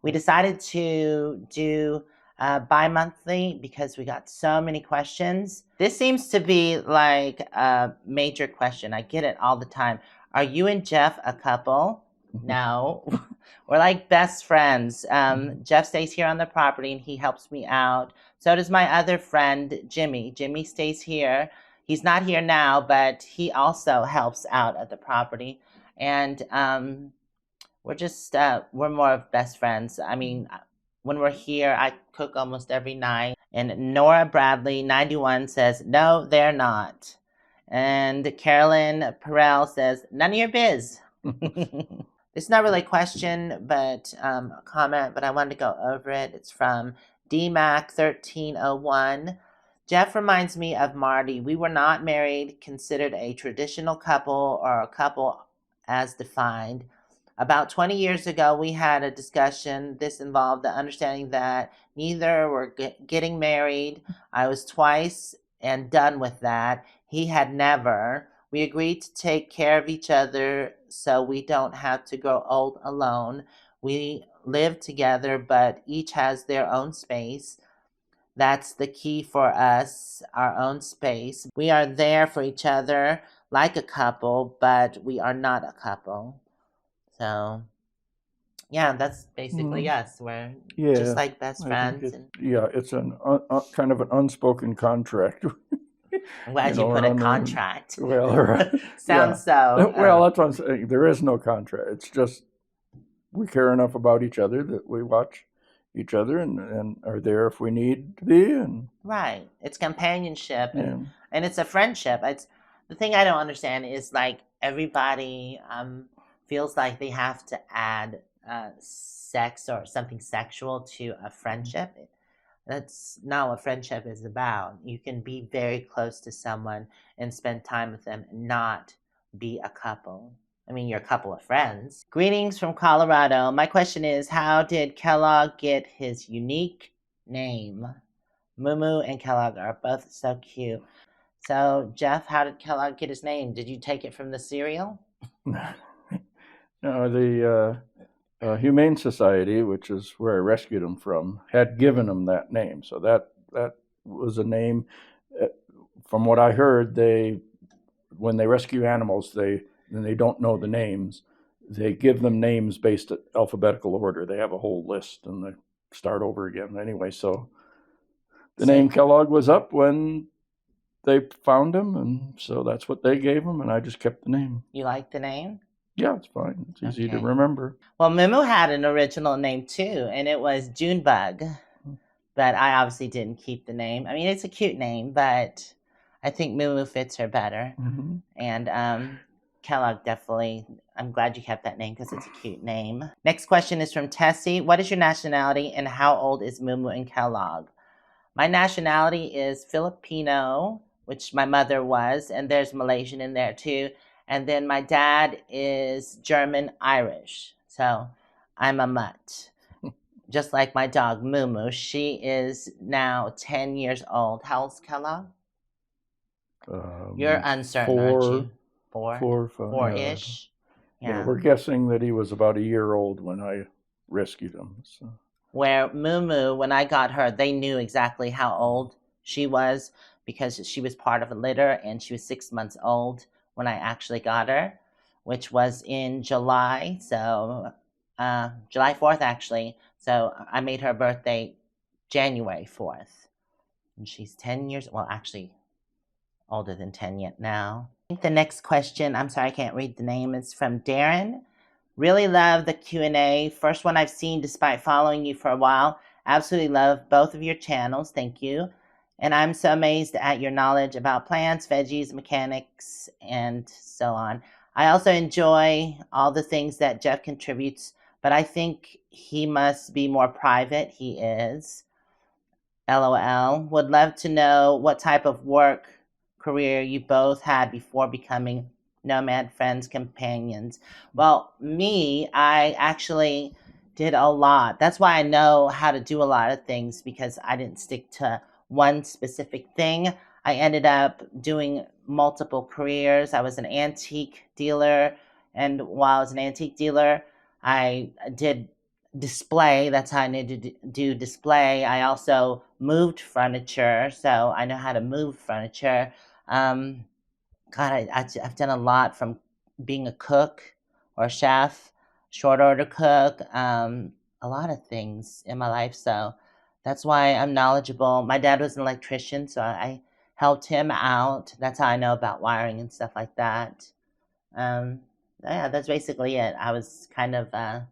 We decided to do bi-monthly because we got so many questions. This seems to be like a major question. I get it all the time. Are you and Jeff a couple? No, we're like best friends. Jeff stays here on the property and he helps me out. So does my other friend, Jimmy. Jimmy stays here. He's not here now, but he also helps out at the property. And we're just, we're more of best friends. I mean, when we're here, I cook almost every night. And Nora Bradley, 91, says, no, they're not. And Carolyn Perel says, none of your biz. It's not really a question, but a comment, but I wanted to go over it. It's from DMAC1301. Jeff reminds me of Marty. We were not married, considered a traditional couple or a couple as defined. About 20 years ago, we had a discussion. This involved the understanding that neither were getting married. I was twice and done with that. He had never. We agreed to take care of each other so we don't have to grow old alone. We live together, but each has their own space. That's the key for us, our own space. We are there for each other like a couple, but we are not a couple. So, yeah, that's basically us. We're just like best friends. It's an kind of an unspoken contract. I'm glad you put a contract. Well, sounds so. Well, that's what I'm saying. There is no contract. It's just we care enough about each other that we watch each other and are there if we need to be. And right, it's companionship and it's a friendship. It's the thing I don't understand is like everybody feels like they have to add sex or something sexual to a friendship. That's not what friendship is about. You can be very close to someone and spend time with them and not be a couple. I mean, you're a couple of friends. Greetings from Colorado. My question is, how did Kellogg get his unique name? Moo-moo and Kellogg are both so cute. So, Jeff, how did Kellogg get his name? Did you take it from the cereal? No, the Humane Society, which is where I rescued him from, had given him that name. So that was a name. From what I heard, when they rescue animals, they don't know the names. They give them names based at alphabetical order. They have a whole list, and they start over again. Anyway, so the name Kellogg was up when they found him, and so that's what they gave him, and I just kept the name. You like the name? Yeah, it's fine. It's easy to remember. Well, Moo-moo had an original name too, and it was Junebug. But I obviously didn't keep the name. I mean, it's a cute name, but I think Moo-moo fits her better. Mm-hmm. And Kellogg definitely, I'm glad you kept that name because it's a cute name. Next question is from Tessie. What is your nationality and how old is Moo-moo and Kellogg? My nationality is Filipino, which my mother was, and there's Malaysian in there too. And then my dad is German-Irish. So I'm a mutt. Just like my dog, Moo-moo. She is now 10 years old. How old's Kellogg? You're uncertain, aren't you? Four-ish? Yeah, we're guessing that he was about a year old when I rescued him. So. Where Moo-moo, when I got her, they knew exactly how old she was because she was part of a litter and she was 6 months old when I actually got her, which was in July, so July 4th actually. So I made her birthday January 4th. And she's 10 years, well actually older than 10 yet now. I think the next question, I'm sorry I can't read the name, it's from Darren. Really love the Q&A. First one I've seen despite following you for a while. Absolutely love both of your channels, thank you. And I'm so amazed at your knowledge about plants, veggies, mechanics, and so on. I also enjoy all the things that Jeff contributes, but I think he must be more private. He is. LOL. Would love to know what type of work career you both had before becoming nomad friends, companions. Well, me, I actually did a lot. That's why I know how to do a lot of things because I didn't stick to one specific thing. I ended up doing multiple careers. I was an antique dealer, and while I was an antique dealer, I did display. That's how I knew to do display. I also moved furniture, so I know how to move furniture. God, I've done a lot, from being a cook or a chef, short order cook, a lot of things in my life. So that's why I'm knowledgeable. My dad was an electrician, so I helped him out. That's how I know about wiring and stuff like that. Um, yeah, that's basically it. I was kind of, what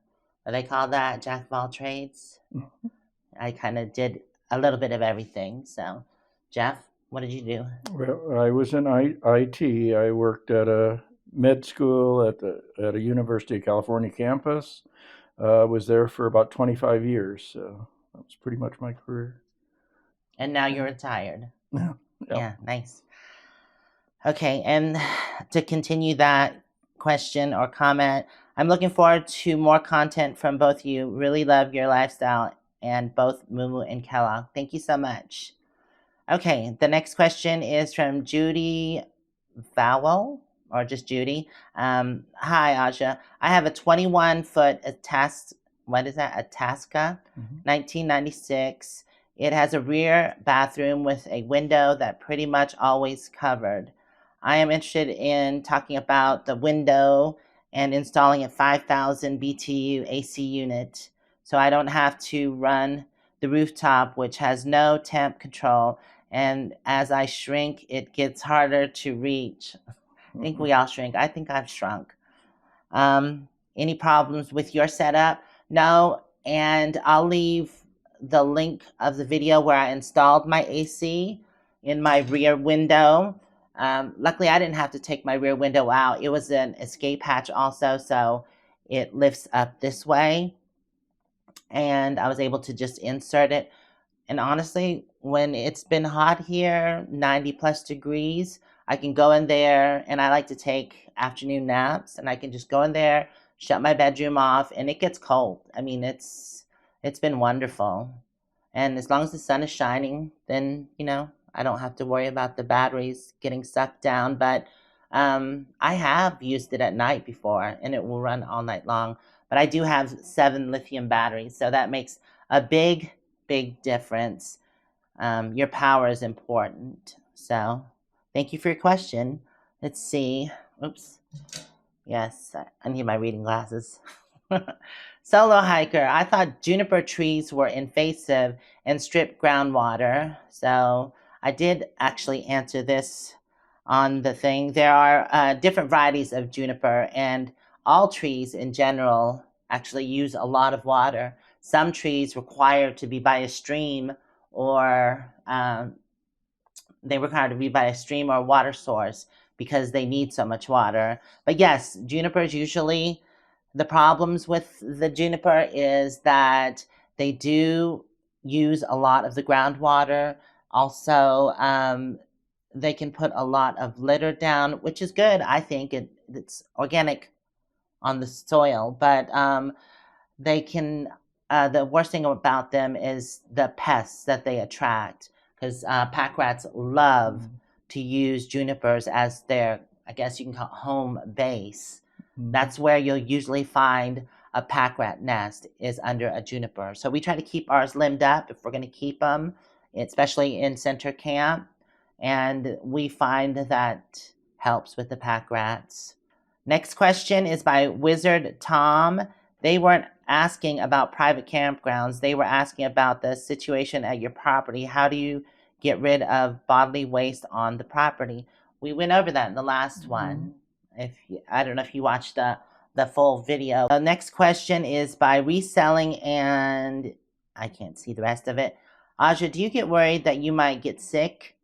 do they call that? Jack of all trades. I kind of did a little bit of everything. So, Jeff, what did you do? Well, I was in IT. I worked at a med school at a University of California campus. Was there for about 25 years. So that was pretty much my career. And now you're retired. Yeah. Yeah, nice. Okay, and to continue that question or comment, I'm looking forward to more content from both of you. Really love your lifestyle, and both moo-moo and Kellogg. Thank you so much. Okay, the next question is from Judy Vowell, or just Judy. Hi, Aja. I have a 21-foot Itasca, 1996. It has a rear bathroom with a window that pretty much always covered. I am interested in talking about the window and installing a 5,000 BTU AC unit, so I don't have to run the rooftop, which has no temp control. And as I shrink, it gets harder to reach. I think we all shrink. I think I've shrunk. Any problems with your setup? No. And I'll leave the link of the video where I installed my AC in my rear window. Luckily, I didn't have to take my rear window out. It was an escape hatch also, so it lifts up this way. And I was able to just insert it. And honestly, when it's been hot here, 90 plus degrees, I can go in there, and I like to take afternoon naps, and I can just go in there, shut my bedroom off, and it gets cold. I mean, it's been wonderful. And as long as the sun is shining, then, I don't have to worry about the batteries getting sucked down. But I have used it at night before, and it will run all night long. But I do have 7 lithium batteries, so that makes a big difference. Your power is important. So thank you for your question. Let's see. Oops. Yes, I need my reading glasses. Solo hiker. I thought juniper trees were invasive and strip groundwater. So I did actually answer this on the thing. There are different varieties of juniper, and all trees in general actually use a lot of water. Some trees require to be by a stream, or they require to be by a stream or water source because they need so much water. But yes, junipers usually, the problems with the juniper is that they do use a lot of the groundwater. Also, they can put a lot of litter down, which is good. I think it's organic on the soil, but they can, the worst thing about them is the pests that they attract, because pack rats love to use junipers as their, I guess you can call it, home base. That's where you'll usually find a pack rat nest, is under a juniper. So we try to keep ours limbed up if we're going to keep them, especially in center camp. And we find that helps with the pack rats. Next question is by Wizard Tom. They weren't asking about private campgrounds. They were asking about the situation at your property. How do you get rid of bodily waste on the property? We went over that in the last one. I don't know if you watched the full video. The next question is by Reselling, and I can't see the rest of it. Aja, do you get worried that you might get sick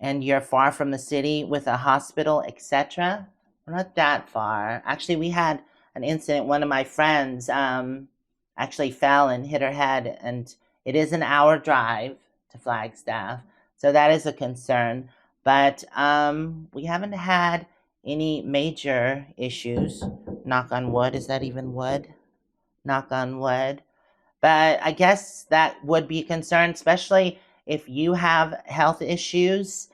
and you're far from the city with a hospital, etc.? We're not that far. Actually, we had an incident. One of my friends actually fell and hit her head, and it is an hour drive to Flagstaff, so that is a concern. But we haven't had any major issues. Knock on wood. Is that even wood? Knock on wood. But I guess that would be a concern, especially if you have health issues.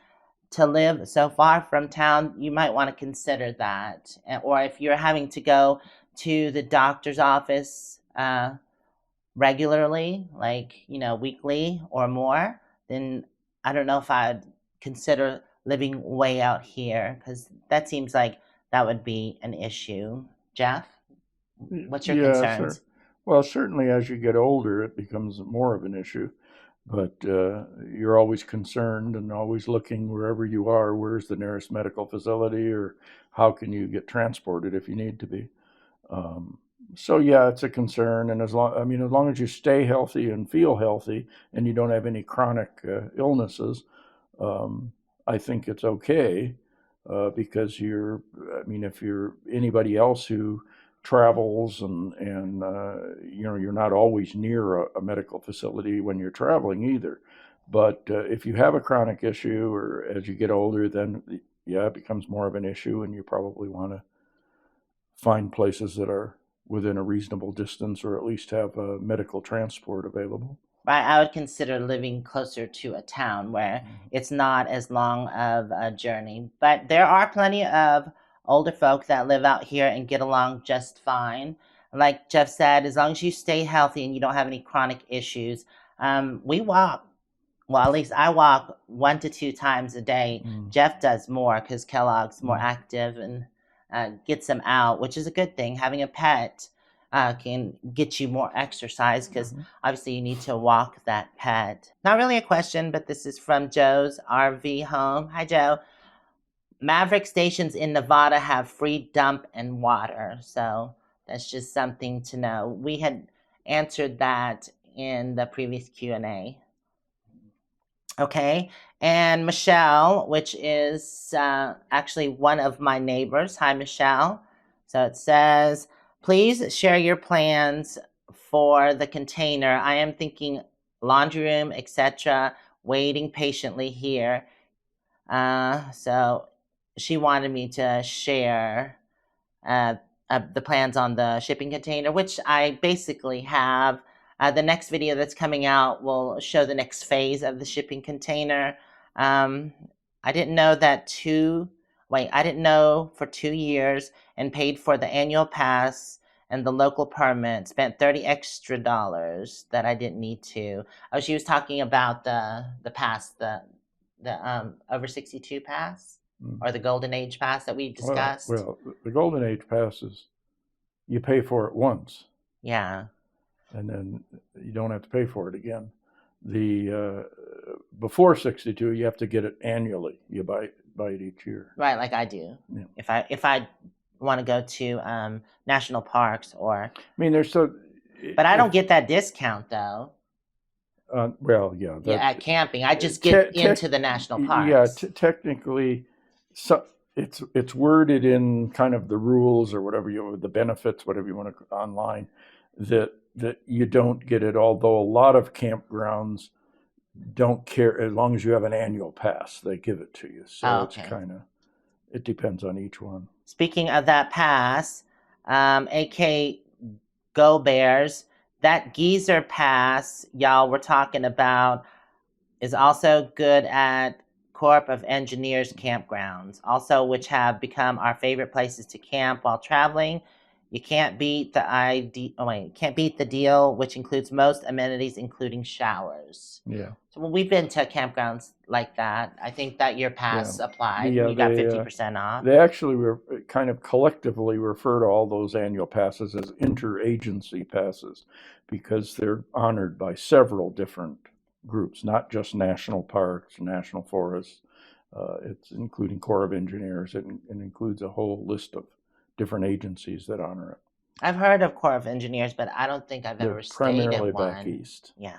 To live so far from town, you might want to consider that. Or if you're having to go to the doctor's office regularly, like, weekly or more, then I don't know if I'd consider living way out here, because that seems like that would be an issue. Jeff, what's your Yeah, sir. concerns? Well, certainly as you get older, it becomes more of an issue. But you're always concerned and always looking wherever you are, where's the nearest medical facility, or how can you get transported if you need to be. Um, so yeah, it's a concern. And as long as you stay healthy and feel healthy, and you don't have any chronic illnesses, um, I think it's okay. Because if you're anybody else who travels and you're not always near a medical facility when you're traveling either. But if you have a chronic issue, or as you get older, then yeah, it becomes more of an issue, and you probably want to find places that are within a reasonable distance, or at least have medical transport available. Right, I would consider living closer to a town where it's not as long of a journey. But there are plenty of older folk that live out here and get along just fine. Like Jeff said, as long as you stay healthy and you don't have any chronic issues, we walk. Well, at least I walk 1 to 2 times a day. Jeff does more because Kellogg's more active and gets him out, which is a good thing. Having a pet can get you more exercise, because obviously you need to walk that pet. Not really a question, but this is from Joe's RV home. Hi, Joe. Maverick stations in Nevada have free dump and water. So that's just something to know. We had answered that in the previous Q&A. Okay, and Michelle, which is actually one of my neighbors. Hi, Michelle. So it says, please share your plans for the container. I am thinking laundry room, etc., waiting patiently here. So she wanted me to share the plans on the shipping container, which I basically have. The next video that's coming out will show the next phase of the shipping container. I didn't know I didn't know for 2 years and paid for the annual pass and the local permit, spent $30 extra that I didn't need to. Oh, she was talking about the pass, the over 62 pass, or the Golden Age pass that we discussed. Well, the Golden Age passes, you pay for it once. Yeah. And then you don't have to pay for it again. The before 62, you have to get it annually. You buy it each year. Right, like I do. Yeah. If I want to go to national parks or. I mean, there's so. But I don't get that discount though. Well, yeah. At camping, I just get into the national parks. Yeah, technically, so it's worded in kind of the rules or whatever the benefits, whatever you want to online, that you don't get it. Although a lot of campgrounds don't care, as long as you have an annual pass, they give it to you. So it's kind of, it depends on each one. Speaking of that pass, AK Go Bears, that geezer pass y'all were talking about is also good at Corps of Engineers campgrounds, also which have become our favorite places to camp while traveling. You can't beat can't beat the deal, which includes most amenities, including showers. Yeah. So when we've been to campgrounds like that, I think that your pass applied. You got 50% off. They actually were kind of collectively refer to all those annual passes as interagency passes, because they're honored by several different groups, not just national parks, national forests. It's including Corps of Engineers. It includes a whole list of different agencies that honor it. I've heard of Corps of Engineers, but I don't think I've ever stayed in one. Primarily back east. Yeah.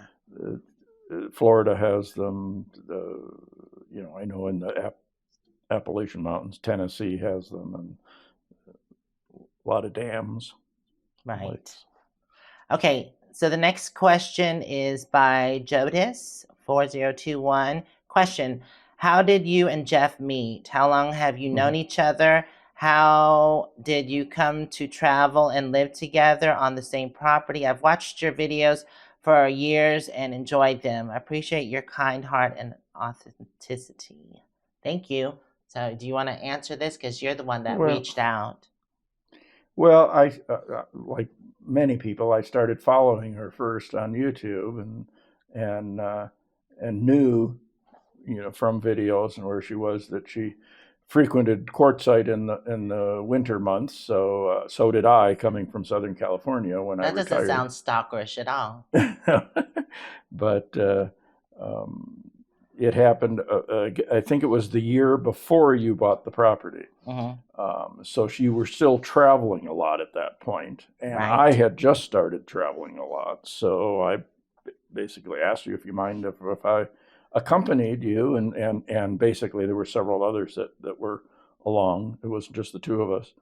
Florida has them. I know in the Appalachian Mountains, Tennessee has them, and a lot of dams. Right. Lakes. Okay, so the next question is by Jodis 4021. Question: how did you and Jeff meet? How long have you known each other? How did you come to travel and live together on the same property? I've watched your videos for years and enjoyed them. I appreciate your kind heart and authenticity. Thank you. So do you want to answer this? Because you're the one that reached out. Well, I like many people, I started following her first on YouTube, and and knew, from videos and where she was, that she frequented quartzsite in the winter months. So so did I, coming from Southern California when I That doesn't retired. sound stalkerish at all. But um, it happened. I think it was the year before you bought the property. Hmm. So you were still traveling a lot at that point, and I Right. had just started traveling a lot. So I basically asked you if you mind if I accompanied you, and basically there were several others that were along. It wasn't just the two of us.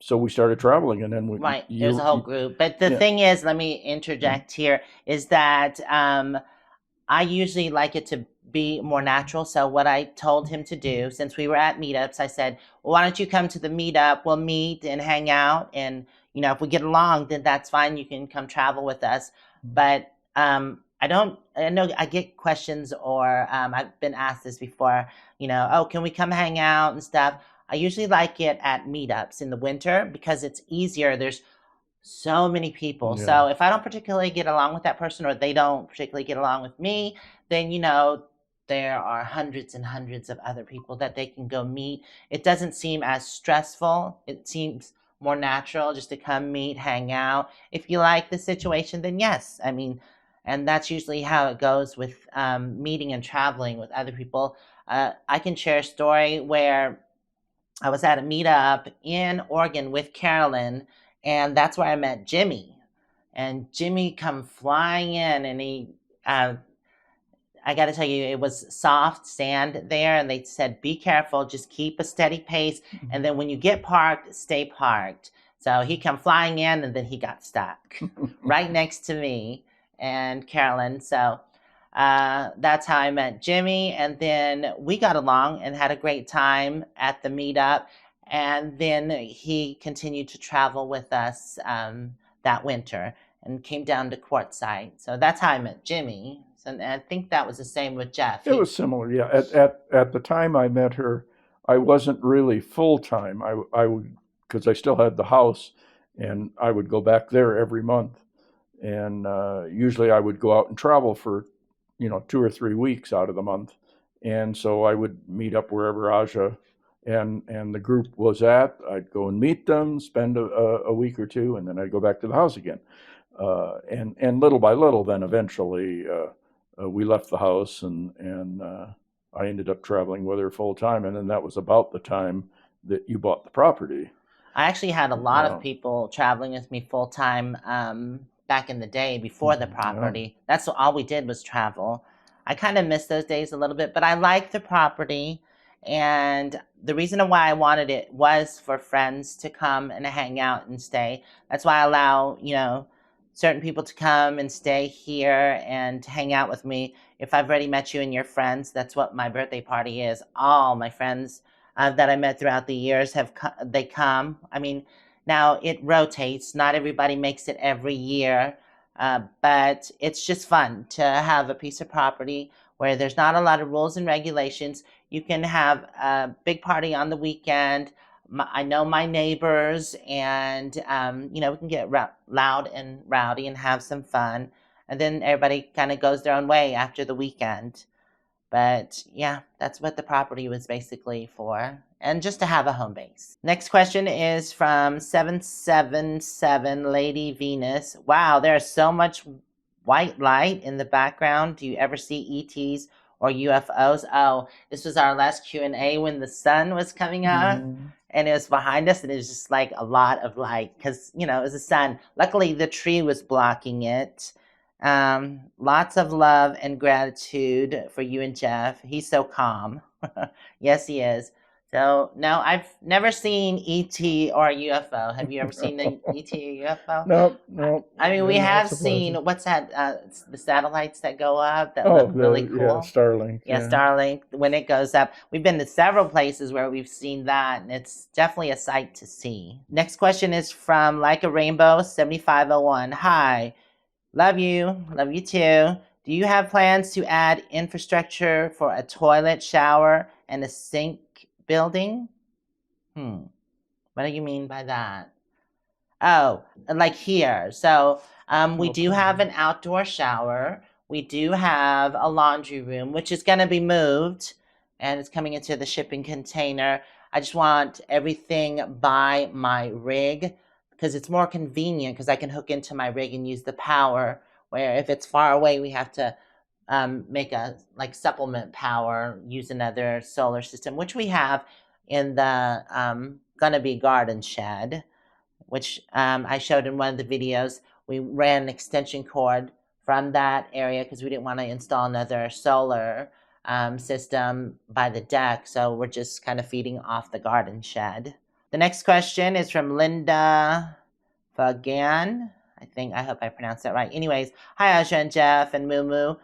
So we started traveling, and then Right. It was a whole group. But the yeah. thing is, let me interject here, is that I usually like it to be more natural. So what I told him to do, since we were at meetups, I said, well, why don't you come to the meetup? We'll meet and hang out. And, if we get along, then that's fine. You can come travel with us. But I know I get questions, or I've been asked this before, oh, can we come hang out and stuff? I usually like it at meetups in the winter because it's easier. There's so many people. Yeah. So if I don't particularly get along with that person, or they don't particularly get along with me, then there are hundreds and hundreds of other people that they can go meet. It doesn't seem as stressful. It seems more natural just to come meet, hang out. If you like the situation, then yes. I mean, and that's usually how it goes with meeting and traveling with other people. I can share a story where I was at a meetup in Oregon with Carolyn, and that's where I met Jimmy. And Jimmy come flying in, and uh, I got to tell you, it was soft sand there, and they said, "Be careful, just keep a steady pace, and then when you get parked, stay parked." So he come flying in, and then he got stuck right next to me and Carolyn. So that's how I met Jimmy. And then we got along and had a great time at the meetup. And then he continued to travel with us that winter and came down to Quartzsite. So that's how I met Jimmy. So, and I think that was the same with Jeff. It was similar, yeah. At the time I met her, I wasn't really full time. I would, because I still had the house, and I would go back there every month, and usually I would go out and travel for 2 or 3 weeks out of the month, and so I would meet up wherever Aja and the group was at. I'd go and meet them, spend a week or two, and then I'd go back to the house again. And little by little, then eventually we left the house, and I ended up traveling with her full time. And then that was about the time that you bought the property. I actually had a lot of people traveling with me full time back in the day before the property. That's all we did was travel. I kind of miss those days a little bit, but I like the property. And the reason why I wanted it was for friends to come and hang out and stay. That's why I allow, certain people to come and stay here and hang out with me. If I've already met you and your friends, that's what my birthday party is. All my friends that I met throughout the years they come. I mean, now it rotates. Not everybody makes it every year, but it's just fun to have a piece of property where there's not a lot of rules and regulations. You can have a big party on the weekend. I know my neighbors, and we can get loud and rowdy and have some fun, and then everybody kind of goes their own way after the weekend. But yeah, that's what the property was basically for, and just to have a home base. Next question is from 777 Lady Venus. Wow, there's so much white light in the background. Do you ever see ETs or UFOs? Oh, this was our last Q&A when the sun was coming up. And it was behind us, and it was just like a lot of light because, it was the sun. Luckily, the tree was blocking it. Lots of love and gratitude for you and Jeff. He's so calm. Yes, he is. So, no, I've never seen ET or UFO. Have you ever seen the ET or UFO? No. I mean, we have seen, what's that, the satellites that go up that look really cool. Yeah, Starlink. Yeah, Starlink, when it goes up. We've been to several places where we've seen that, and it's definitely a sight to see. Next question is from Like a Rainbow 7501. Hi, love you too. Do you have plans to add infrastructure for a toilet, shower, and a sink building? What do you mean by that? Oh, like here. So we do Okay. have an outdoor shower. We do have a laundry room, which is going to be moved and it's coming into the shipping container. I just want everything by my rig because it's more convenient because I can hook into my rig and use the power. Where if it's far away, we have to make a like supplement power, use another solar system, which we have in the gonna be garden shed, which I showed in one of the videos. We ran an extension cord from that area because we didn't want to install another solar system by the deck. So we're just kind of feeding off the garden shed. The next question is from Linda Fagan. I hope I pronounced that right. Anyways, hi Aja and Jeff and Moo-moo.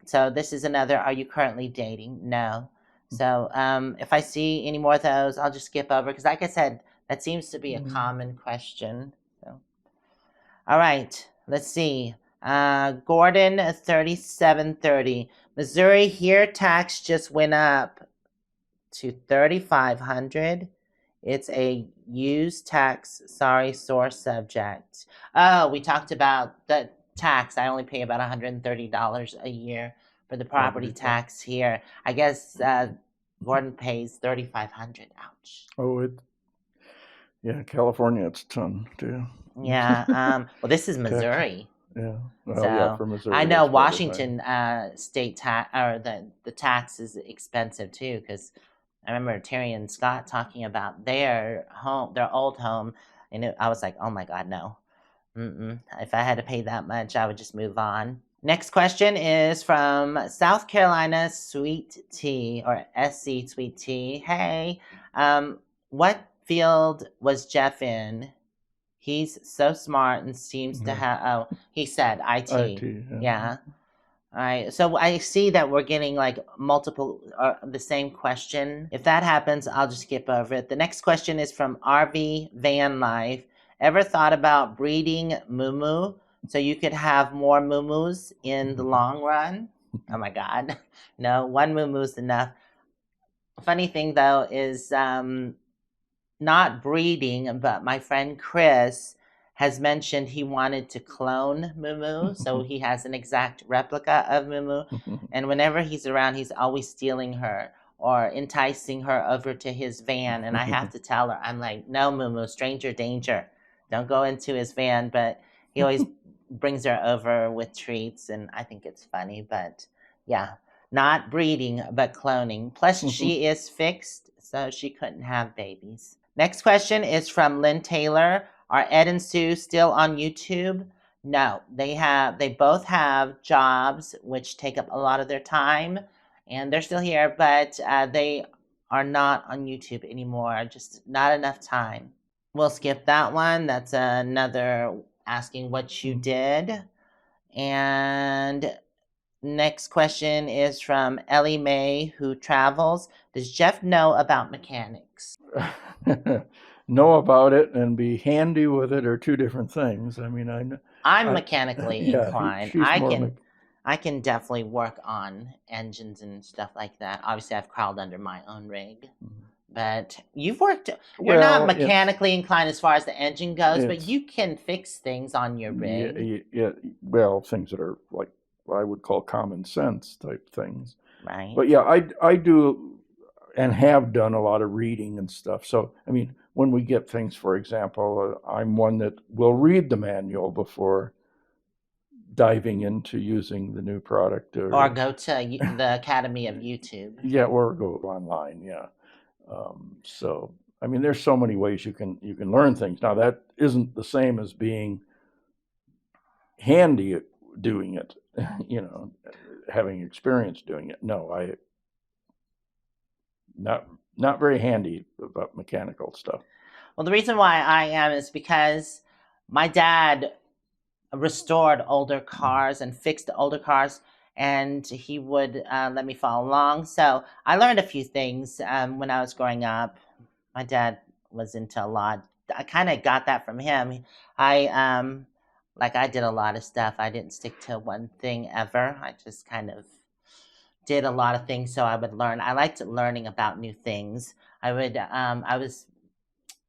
So this is another, are you currently dating? No. So if I see any more of those, I'll just skip over because like I said, that seems to be a common question. So, all right, let's see. Gordon 3730. Missouri here tax just went up to 3,500. It's a use tax. Sorry, source subject. Oh, we talked about the tax. I only pay about $130 a year for the property tax here. I guess Gordon pays 3,500. Ouch. Oh, yeah, California, it's a ton too. Yeah. Well, this is Missouri. Yeah. Well, So yeah, for Missouri. I know it's probably Washington state tax or the tax is expensive too because I remember Terry and Scott talking about their home, their old home, and I was like, oh my God, no. If I had to pay that much, I would just move on. Next question is from South Carolina Sweet Tea or SC Sweet Tea. Hey, what field was Jeff in? He's so smart and seems to have. Oh, he said IT. IT, Yeah. All right. So I see that we're getting like multiple, the same question. If that happens, I'll just skip over it. The next question is from RV Van Life. Ever thought about breeding moo-moo so you could have more moo-moos in the long run? Oh my God. No, one moo-moo's enough. Funny thing though is not breeding, but my friend Chris has mentioned he wanted to clone moo-moo, so he has an exact replica of moo-moo. And whenever he's around, he's always stealing her or enticing her over to his van. And I have to tell her, I'm like, no, moo-moo, stranger danger. Don't go into his van. But he always brings her over with treats, and I think it's funny. But yeah, not breeding, but cloning. Plus, she is fixed, so she couldn't have babies. Next question is from Lynn Taylor. Are Ed and Sue still on YouTube? No, they both have jobs which take up a lot of their time, and they're still here, but they are not on YouTube anymore. Just not enough time. We'll skip that one. That's another asking what you did. And next question is from Ellie Mae, who travels. Does Jeff know about mechanics? Know about it and be handy with it are two different things. I mean, I'm mechanically inclined. She's I can definitely work on engines and stuff like that. Obviously, I've crawled under my own rig. But you've worked, you're not mechanically inclined as far as the engine goes, but you can fix things on your rig. Yeah, well, things that are like what I would call common sense type things. Right. But yeah, I do and have done a lot of reading and stuff. So, I mean, when we get things, for example, I'm one that will read the manual before diving into using the new product. Or go to the Academy of YouTube. Yeah, or go online, yeah. So, I mean, there's so many ways you can learn things. Now, that isn't the same as being handy at doing it, having experience doing it. No, not very handy about mechanical stuff. Well, the reason why I am is because my dad restored older cars and fixed older cars, and he would let me follow along. So I learned a few things when I was growing up. My dad was into a lot. I kind of got that from him. I did a lot of stuff. I didn't stick to one thing ever. I just kind of did a lot of things so I would learn. I liked learning about new things. I was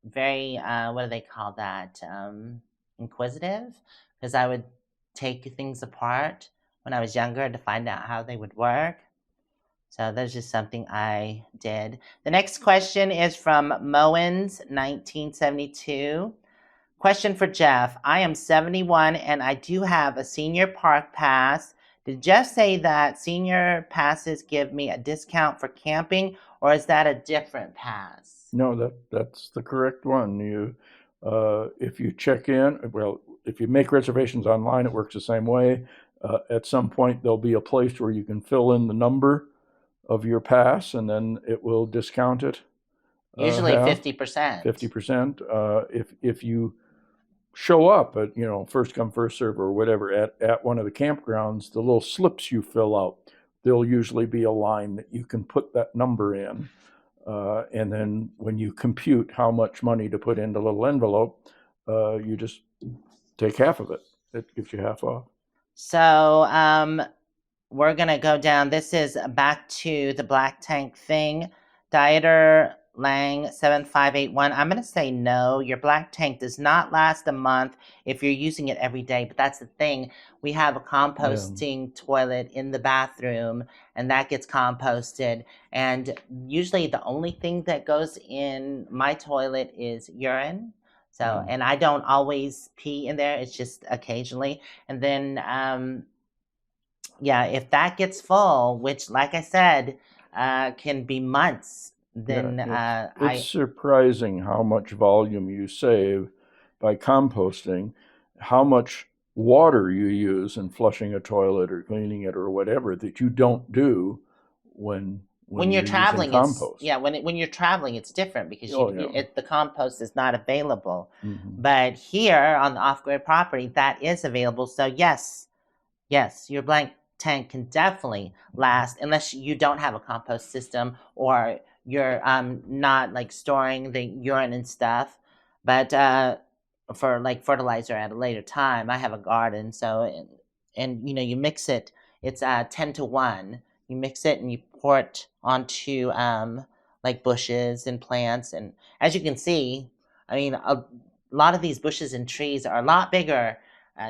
very what do they call that? Inquisitive, because I would take things apart when I was younger to find out how they would work. So that's just something I did. The next question is from Moens 1972. Question for Jeff. I am 71 and I do have a senior park pass. Did Jeff say that senior passes give me a discount for camping, or is that a different pass? No, that's the correct one. If you check in, well, if you make reservations online, it works the same way. At some point, there'll be a place where you can fill in the number of your pass, and then it will discount it. Usually 50%. 50%. If you show up at, first come first serve or whatever at one of the campgrounds, the little slips you fill out, there'll usually be a line that you can put that number in, and then when you compute how much money to put in the little envelope, you just take half of it. It gives you half off. So we're gonna go down. This is back to the black tank thing. Dieter Lang 7581. I'm gonna say no. Your black tank does not last a month if you're using it every day. But that's the thing. We have a composting toilet in the bathroom, and that gets composted. And usually the only thing that goes in my toilet is urine. So, and I don't always pee in there. It's just occasionally. And then yeah, if that gets full, which, like I said, can be months, then it's surprising how much volume you save by composting, how much water you use in flushing a toilet or cleaning it or whatever that you don't do when you're traveling. When you're traveling, it's different because the compost is not available. But here on the off-grid property, that is available. So yes, your blank tank can definitely last, unless you don't have a compost system or you're not like storing the urine and stuff. But for like fertilizer at a later time, I have a garden, so and you mix it. It's 10-to-1. You mix it and you pour it onto like bushes and plants, and as you can see, I mean, a lot of these bushes and trees are a lot bigger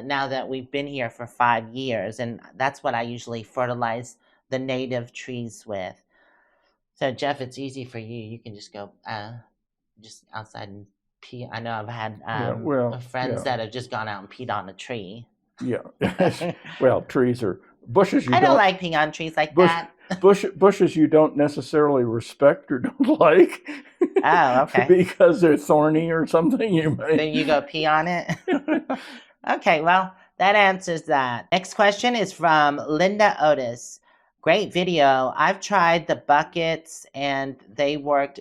now that we've been here for 5 years, and that's what I usually fertilize the native trees with. So Jeff, it's easy for you. You can just go just outside and pee. I know I've had friends that have just gone out and peed on a tree. Yeah. Well, trees are bushes. I don't like peeing on trees like that. Bushes you don't necessarily respect or don't like. Oh, okay. Because they're thorny or something. Then you go pee on it. Okay, well, that answers that. Next question is from Linda Otis. Great video. I've tried the buckets and they worked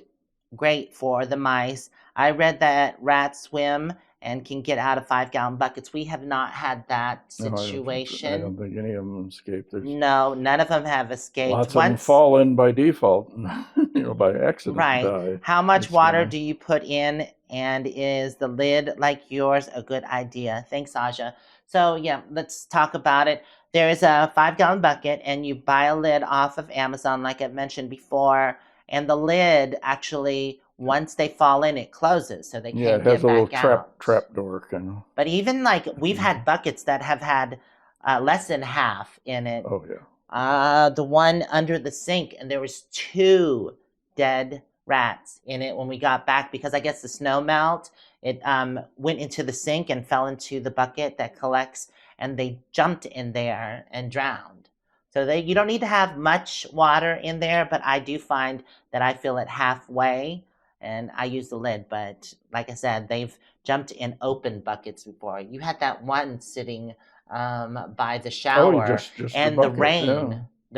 great for the mice. I read that rats swim and can get out of 5-gallon buckets. We have not had that situation. I don't think any of them escaped. No, none of them have escaped. Lots of them fall in by default, by accident. Right. Die. How much water do you put in, and is the lid like yours a good idea? Thanks, Aja. So yeah, let's talk about it. There is a 5-gallon bucket, and you buy a lid off of Amazon, like I've mentioned before, and the lid actually, once they fall in, it closes, so they can't get back out. Yeah, it has a little trap door kind of. But even like we've had buckets that have had less than half in it. Oh yeah. The one under the sink, and there was 2 dead rats in it when we got back, because I guess the snow melt, it went into the sink and fell into the bucket that collects, and they jumped in there and drowned. So you don't need to have much water in there, but I do find that I fill it halfway and I use the lid. But like I said, they've jumped in open buckets before. You had that one sitting by the shower, just and the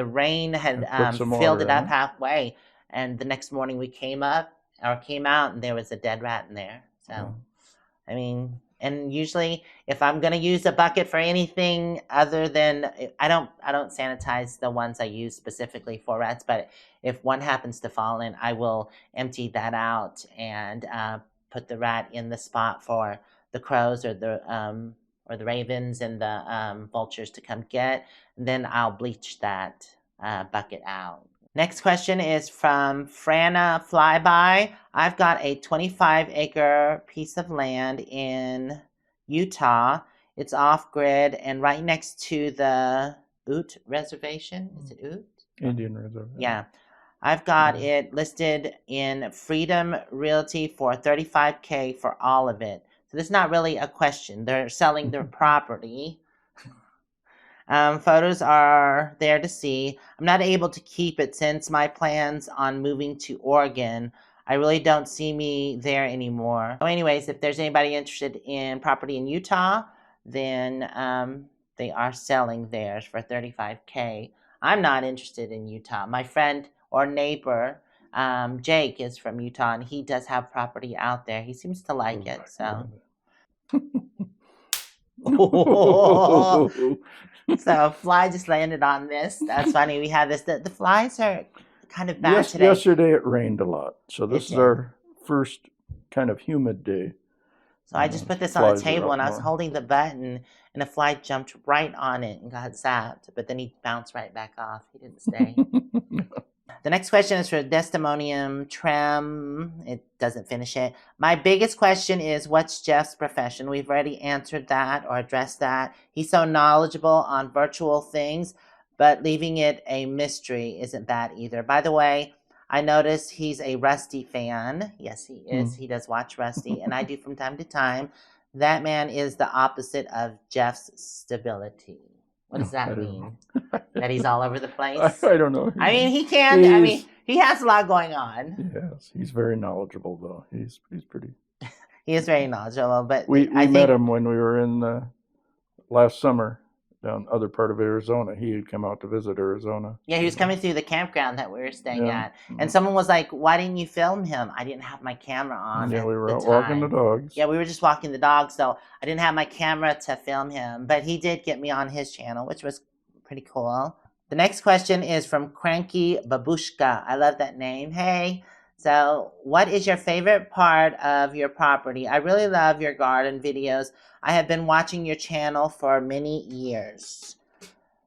rain had filled it up halfway. And the next morning we came out, and there was a dead rat in there. So, I mean, and usually if I'm going to use a bucket for anything other than, I don't sanitize the ones I use specifically for rats, but if one happens to fall in, I will empty that out and put the rat in the spot for the crows or the ravens and the vultures to come get. And then I'll bleach that bucket out. Next question is from Franna Flyby. I've got a 25-acre piece of land in Utah. It's off-grid and right next to the Ute Reservation. Is it Ute? Indian Reservation. Yeah. I've got it listed in Freedom Realty for $35K for all of it. So this is not really a question. They're selling their property. Photos are there to see. I'm not able to keep it since my plans on moving to Oregon. I really don't see me there anymore. So anyways, if there's anybody interested in property in Utah, then they are selling theirs for $35K. I'm not interested in Utah. My friend or neighbor, Jake, is from Utah, and he does have property out there. He seems to like it, so. So fly just landed on this. That's funny. We had this. The flies are kind of bad today. Yesterday it rained a lot, so this is our first kind of humid day. So I just put this on the table, and I was holding the button, and a fly jumped right on it and got zapped. But then he bounced right back off. He didn't stay. The next question is for Destimonium Trem. It doesn't finish it. My biggest question is, what's Jeff's profession? We've already answered that or addressed that. He's so knowledgeable on virtual things, but leaving it a mystery isn't bad either. By the way, I noticed he's a Rusty fan. Yes, he is. He does watch Rusty, and I do from time to time. That man is the opposite of Jeff's stability. What does that mean? That he's all over the place? I don't know. I mean, he can. I mean, he has a lot going on. Yes, he's very knowledgeable, though. He's pretty. He is very knowledgeable, but we met him when we were in last summer down other part of Arizona. He had come out to visit Arizona. Yeah, he was coming through the campground that we were staying at, and someone was like, "Why didn't you film him?" I didn't have my camera on. Yeah, we were out walking the dogs. Yeah, we were just walking the dogs, so I didn't have my camera to film him. But he did get me on his channel, which was pretty cool. The next question is from Cranky Babushka. I love that name. Hey, so what is your favorite part of your property? I really love your garden videos. I have been watching your channel for many years.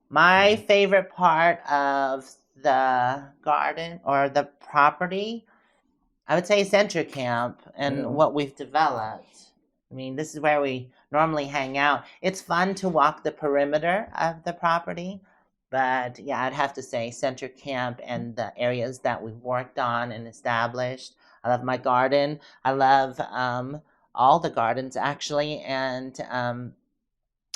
My favorite part of the garden or the property, I would say Center Camp and what we've developed. I mean, this is where we normally hang out. It's fun to walk the perimeter of the property, but yeah, I'd have to say Center Camp and the areas that we've worked on and established. I love my garden. I love all the gardens actually, and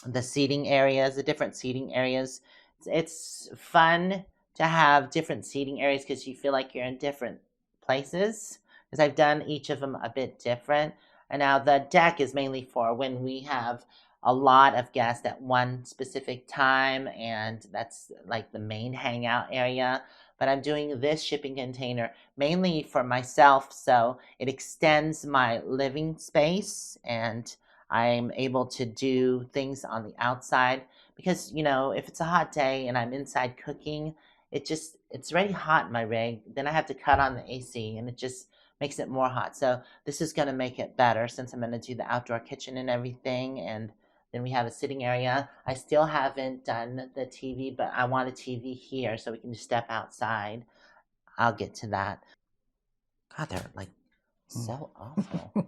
the seating areas, the different seating areas. It's fun to have different seating areas because you feel like you're in different places, because I've done each of them a bit different. And now the deck is mainly for when we have a lot of guests at one specific time, and that's like the main hangout area. But I'm doing this shipping container mainly for myself, so it extends my living space, and I'm able to do things on the outside because, you know, if it's a hot day and I'm inside cooking, it's already hot in my rig. Then I have to cut on the AC, and it just makes it more hot. So this is going to make it better since I'm going to do the outdoor kitchen and everything. And then we have a sitting area. I still haven't done the TV, but I want a TV here so we can just step outside. I'll get to that. God, they're like so awful.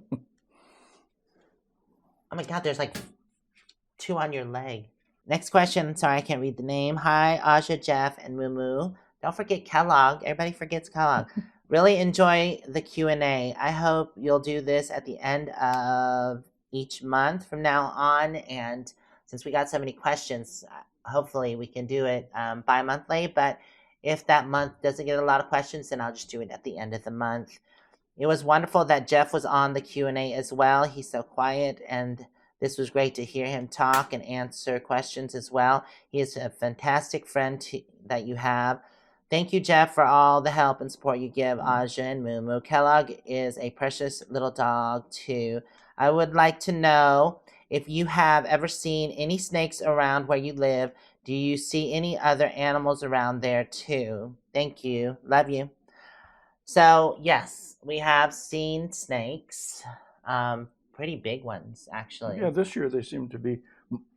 Oh my God, there's like 2 on your leg. Next question. Sorry, I can't read the name. Hi, Aja, Jeff, and Moo-moo. Don't forget Kellogg. Everybody forgets Kellogg. Really enjoy the Q&A. I hope you'll do this at the end of each month from now on. And since we got so many questions, hopefully we can do it bi-monthly. But if that month doesn't get a lot of questions, then I'll just do it at the end of the month. It was wonderful that Jeff was on the Q&A as well. He's so quiet, and this was great to hear him talk and answer questions as well. He is a fantastic friend that you have. Thank you, Jeff, for all the help and support you give Aja and Moo-moo. Kellogg is a precious little dog, too. I would like to know if you have ever seen any snakes around where you live. Do you see any other animals around there, too? Thank you. Love you. So, yes, we have seen snakes. Pretty big ones, actually. Yeah, this year they seem to be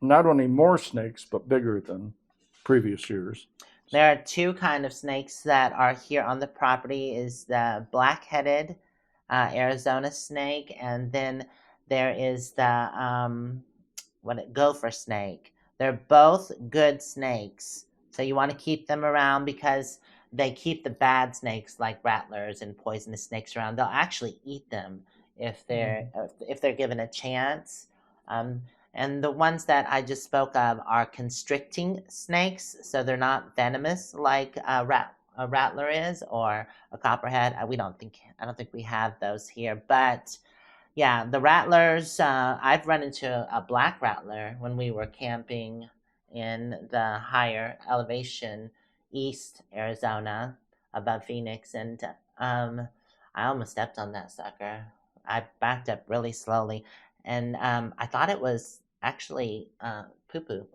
not only more snakes, but bigger than previous years. There are two kind of snakes that are here on the property. Is the black-headed Arizona snake, and then there is the gopher snake. They're both good snakes, so you want to keep them around because they keep the bad snakes like rattlers and poisonous snakes around. They'll actually eat them if they're given a chance. Um, and the ones that I just spoke of are constricting snakes, so they're not venomous like a rattler is or a copperhead. I don't think we have those here, but yeah, the rattlers. I've run into a black rattler when we were camping in the higher elevation, East Arizona, above Phoenix, and I almost stepped on that sucker. I backed up really slowly, and I thought it was actually poo poo.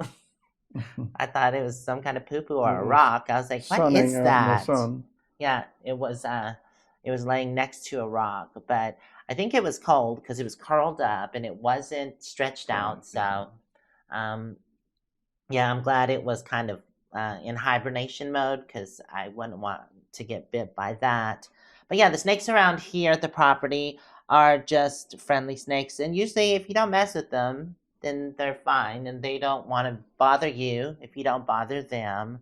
I thought it was some kind of poo poo or a rock. I was like, "What sunning is out in the that?" sun. Yeah, it was. It was laying next to a rock, but I think it was cold because it was curled up and it wasn't stretched out. So, yeah, I'm glad it was kind of in hibernation mode because I wouldn't want to get bit by that. But yeah, the snakes around here at the property are just friendly snakes, and usually if you don't mess with them, then they're fine, and they don't want to bother you if you don't bother them.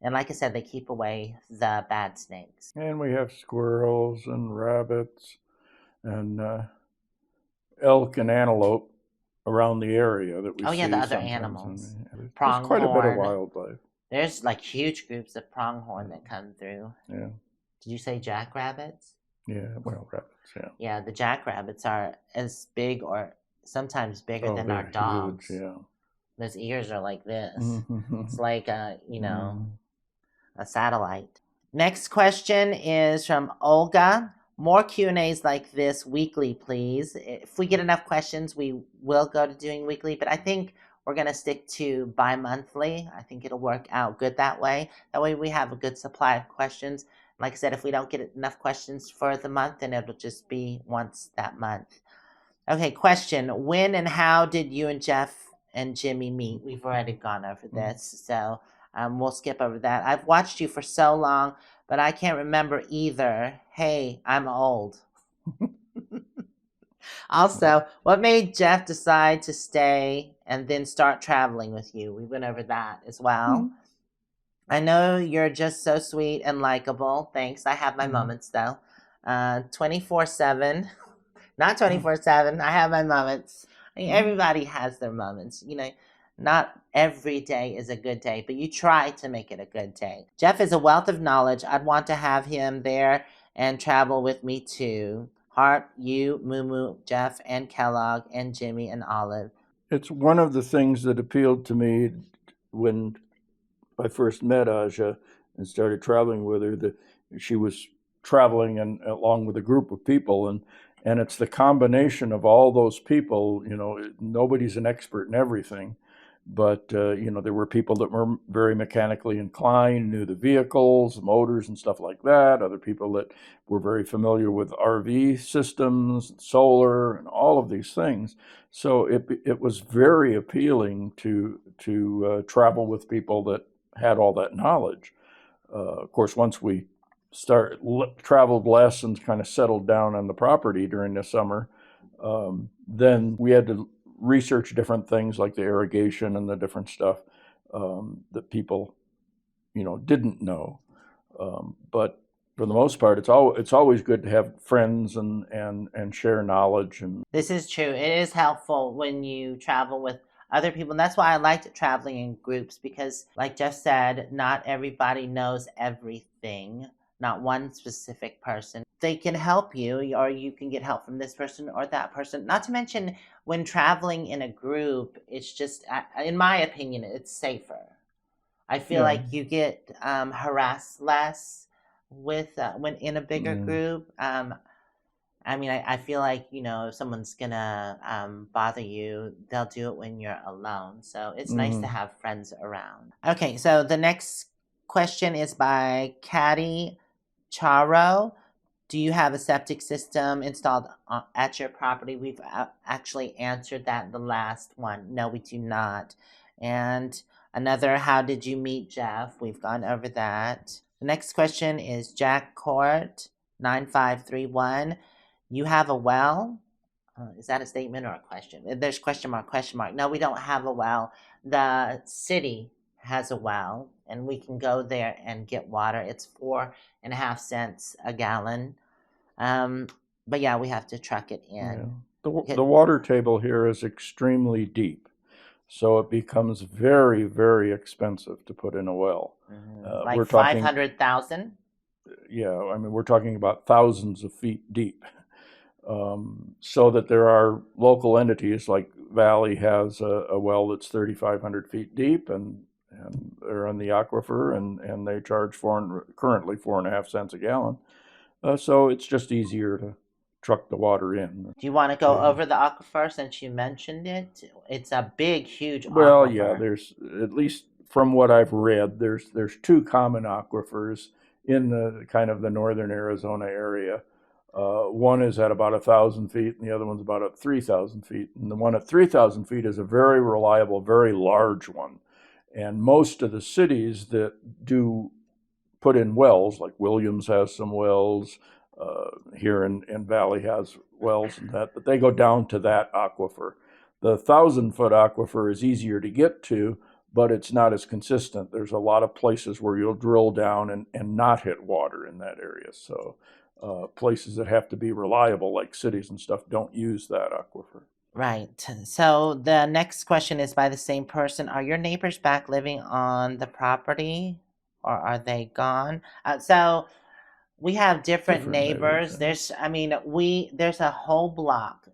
And like I said, they keep away the bad snakes. And we have squirrels and rabbits and elk and antelope around the area that we Oh yeah, see the other sometimes. animals. There's quite a bit of Pronghorn. wildlife. There's like huge groups of pronghorn that come through. Yeah. Did you say jackrabbits? Yeah, well, rabbits, yeah. Yeah, the jackrabbits are as big or sometimes bigger than our they're dogs. huge, yeah. Those ears are like this. Mm-hmm. It's like a satellite. Next question is from Olga. More Q&As like this weekly, please. If we get enough questions, we will go to doing weekly, but I think we're going to stick to bi-monthly. I think it'll work out good that way. That way we have a good supply of questions. Like I said, if we don't get enough questions for the month, then it'll just be once that month. Okay, question. When and how did you and Jeff and Jimmy meet? We've already gone over this, so we'll skip over that. I've watched you for so long, but I can't remember either. Hey, I'm old. Also, what made Jeff decide to stay and then start traveling with you? We went over that as well. I know you're just so sweet and likable. Thanks. I have my moments though. 24/7. Not 24/7. I have my moments. I mean, everybody has their moments. Not every day is a good day, but you try to make it a good day. Jeff is a wealth of knowledge. I'd want to have him there and travel with me too. Hart, you, moo-moo, Jeff, and Kellogg, and Jimmy, and Olive. It's one of the things that appealed to me when I first met Aja and started traveling with her. That she was traveling and along with a group of people, and it's the combination of all those people. Nobody's an expert in everything, but there were people that were very mechanically inclined, knew the vehicles, the motors, and stuff like that. Other people that were very familiar with RV systems, solar, and all of these things. So it was very appealing to travel with people that had all that knowledge. Of course, once we traveled less and kind of settled down on the property during the summer, then we had to research different things like the irrigation and the different stuff that people, didn't know. But for the most part, it's always good to have friends and share knowledge. And this is true. It is helpful when you travel with other people. And that's why I liked traveling in groups because, like Jeff said, not everybody knows everything. Not one specific person. They can help you, or you can get help from this person or that person. Not to mention, when traveling in a group, it's just, in my opinion, it's safer. I feel like you get harassed less with when in a bigger group. I feel like, if someone's gonna bother you, they'll do it when you're alone. So it's nice to have friends around. Okay, so the next question is by Caddy Charo. Do you have a septic system installed at your property? We've actually answered that in the last one. No, we do not. And Another, how did you meet Jeff? We've gone over that. The next question is Jack Court 9531. You have a well? Is that a statement or a question? There's question mark, question mark. No, we don't have a well. The city has a well, and we can go there and get water. It's 4.5 cents a gallon. But yeah, we have to truck it in. Yeah. The water table here is extremely deep, so it becomes very, very expensive to put in a well. Like we're talking 500,000. Yeah, I mean we're talking about thousands of feet deep. So that there are local entities like Valley has a well that's 3,500 feet deep, and they're on the aquifer, and they charge currently 4.5 cents a gallon. So it's just easier to truck the water in. Do you want to go over the aquifer since you mentioned it? It's a big, huge aquifer. Well, yeah, there's, at least from what I've read, there's two common aquifers in the kind of the northern Arizona area. One is at about 1,000 feet, and the other one's about at 3,000 feet. And the one at 3,000 feet is a very reliable, very large one. And most of the cities that do put in wells, like Williams has some wells, here in Valley has wells and that, but they go down to that aquifer. The 1,000-foot aquifer is easier to get to, but it's not as consistent. There's a lot of places where you'll drill down and not hit water in that area. So places that have to be reliable, like cities and stuff, don't use that aquifer. Right. So the next question is by the same person. Are your neighbors back living on the property, or are they gone? So we have different neighbors. There's a whole block.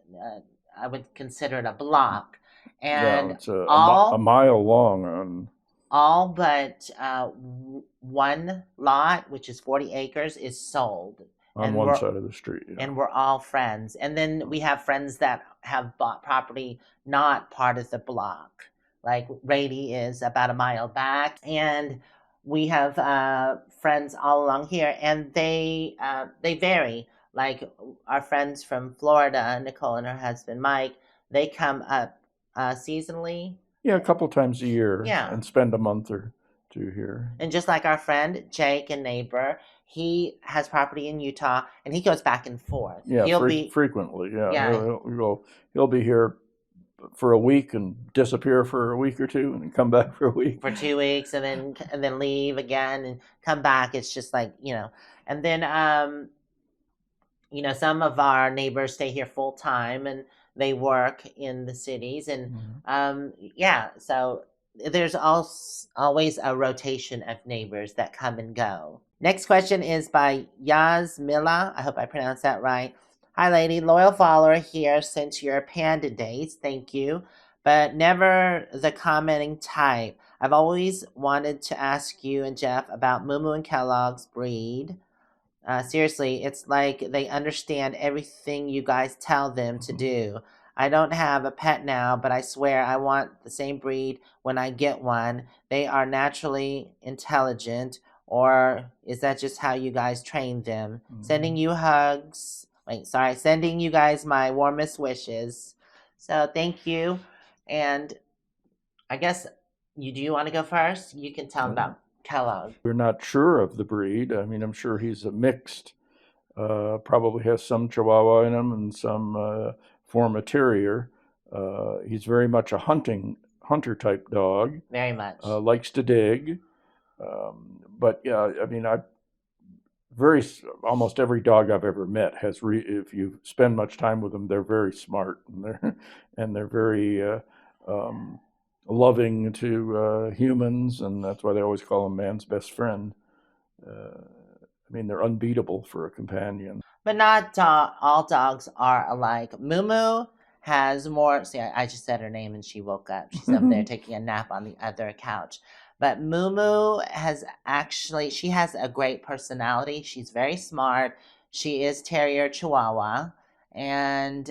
I would consider it a block, and it's a mile long on all but one lot, which is 40 acres, is sold. On one side of the street. Yeah. And we're all friends. And then we have friends that have bought property not part of the block. Like Rady is about a mile back. And we have friends all along here. And they vary. Like our friends from Florida, Nicole and her husband Mike, they come up seasonally. Yeah, a couple times a year. Yeah. And spend a month or two here. And just like our friend Jake, a neighbor, he has property in Utah, and he goes back and forth. Yeah, frequently. Yeah, he'll be here for a week and disappear for a week or two, and then come back for a week. For 2 weeks, and then leave again and come back. It's just like, and then some of our neighbors stay here full time, and they work in the cities, and so there's always a rotation of neighbors that come and go. Next question is by Yasmila. I hope I pronounced that right. Hi, lady. Loyal follower here since your Panda days. Thank you. But never the commenting type. I've always wanted to ask you and Jeff about moo-moo and Kellogg's breed. Seriously, it's like they understand everything you guys tell them to do. I don't have a pet now, but I swear I want the same breed when I get one. They are naturally intelligent, or is that just how you guys train them? Sending you hugs. Sending you guys my warmest wishes. So thank you. And I guess, do you want to go first? You can tell about Kellogg. We're not sure of the breed. I mean, I'm sure he's a mixed. Probably has some Chihuahua in him and some form a terrier. He's very much a hunter type dog. Very much. Likes to dig. But yeah, I mean, almost every dog I've ever met has. If you spend much time with them, they're very smart, and they're very loving to humans, and that's why they always call them man's best friend. I mean, they're unbeatable for a companion. But not all dogs are alike. Moo-moo has more. See, I just said her name and she woke up. She's up there taking a nap on the other couch. But moo-moo she has a great personality. She's very smart. She is Terrier Chihuahua. And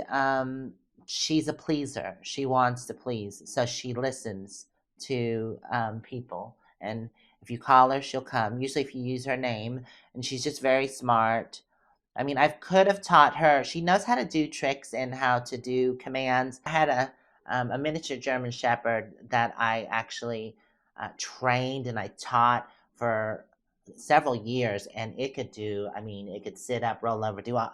she's a pleaser. She wants to please. So she listens to people. And if you call her, she'll come. Usually if you use her name. And she's just very smart. I mean, I could have taught her. She knows how to do tricks and how to do commands. I had a miniature German Shepherd that I actually trained and I taught for several years, and it could do. I mean, it could sit up, roll over, do all,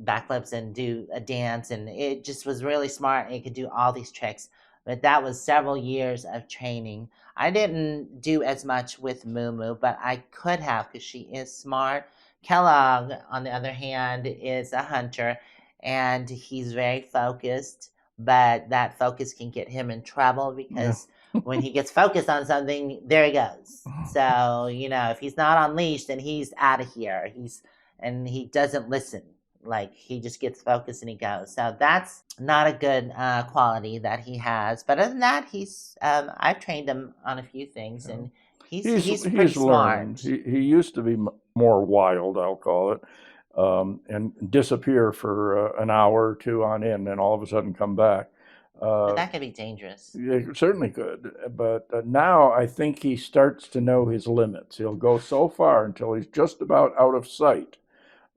backflips and do a dance, and it just was really smart. It could do all these tricks, but that was several years of training. I didn't do as much with moo-moo, but I could have because she is smart. Kellogg, on the other hand, is a hunter, and he's very focused, but that focus can get him in trouble Yeah. because when he gets focused on something, there he goes. So, if he's not on leash, then he's out of here. And he doesn't listen. Like, he just gets focused and he goes. So that's not a good quality that he has. But other than that, I've trained him on a few things, and he's pretty learned. smart. He used to be more wild, I'll call it, and disappear for an hour or two on end, and all of a sudden come back. But that can be dangerous. It certainly could, but now I think he starts to know his limits. He'll go so far until he's just about out of sight,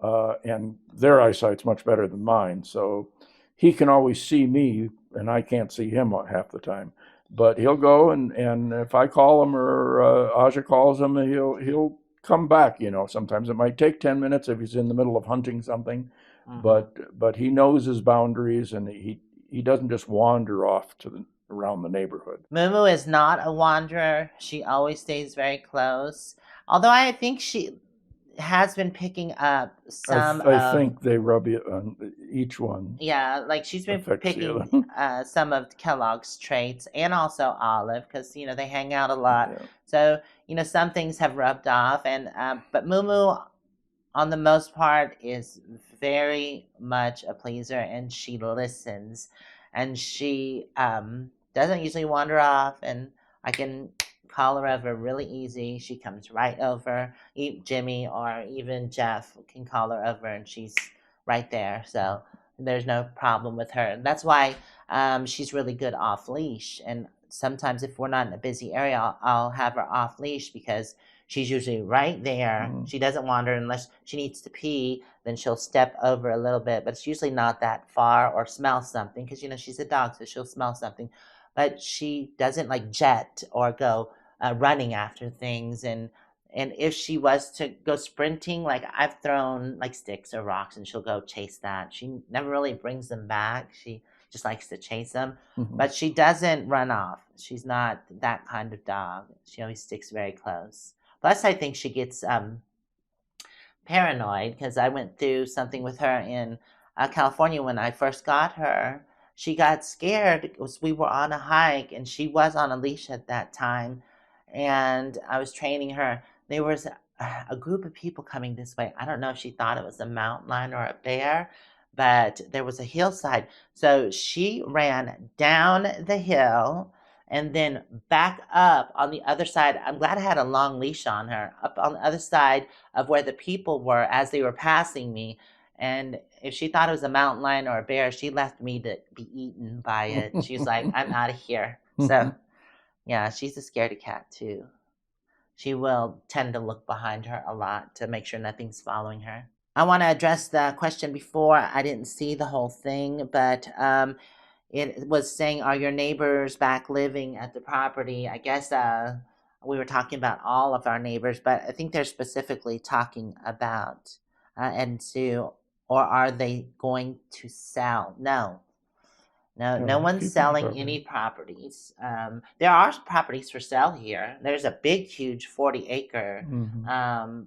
and their eyesight's much better than mine, so he can always see me, and I can't see him half the time. But he'll go, and if I call him or Aja calls him, he'll come back. Sometimes it might take 10 minutes if he's in the middle of hunting something, but he knows his boundaries, and he doesn't just wander off around the neighborhood. Moo-moo is not a wanderer. She always stays very close. Although I think she has been picking up some I think they rub you on each one. Yeah, like she's been picking some of Kellogg's traits, and also Olive, because they hang out a lot. Yeah. So some things have rubbed off, and but Moo-moo, on the most part, is very much a pleaser, and she listens, and she doesn't usually wander off, and I can call her over really easy. She comes right over. Jimmy or even Jeff can call her over, and she's right there. So there's no problem with her. And that's why she's really good off leash. And sometimes if we're not in a busy area, I'll have her off leash because she's usually right there. She doesn't wander unless she needs to pee. Then she'll step over a little bit, but it's usually not that far, or smell something because she's a dog, so she'll smell something. But she doesn't like jet or go running after things. And if she was to go sprinting, like I've thrown like sticks or rocks, and she'll go chase that. She never really brings them back. She just likes to chase them, but she doesn't run off. She's not that kind of dog. She always sticks very close. Plus, I think she gets paranoid because I went through something with her in California when I first got her. She got scared because we were on a hike, and she was on a leash at that time, and I was training her. There was a group of people coming this way. I don't know if she thought it was a mountain lion or a bear, but there was a hillside. So she ran down the hill and then back up on the other side. I'm glad I had a long leash on her, up on the other side of where the people were as they were passing me. And if she thought it was a mountain lion or a bear, she left me to be eaten by it. She was like, I'm out of here. So, yeah, she's a scaredy cat, too. She will tend to look behind her a lot to make sure nothing's following her. I want to address the question before. I didn't see the whole thing, but it was saying, are your neighbors back living at the property? I guess we were talking about all of our neighbors, but I think they're specifically talking about and Sue, or are they going to sell? No, one's selling any properties. There are properties for sale here. There's a big, huge 40-acre,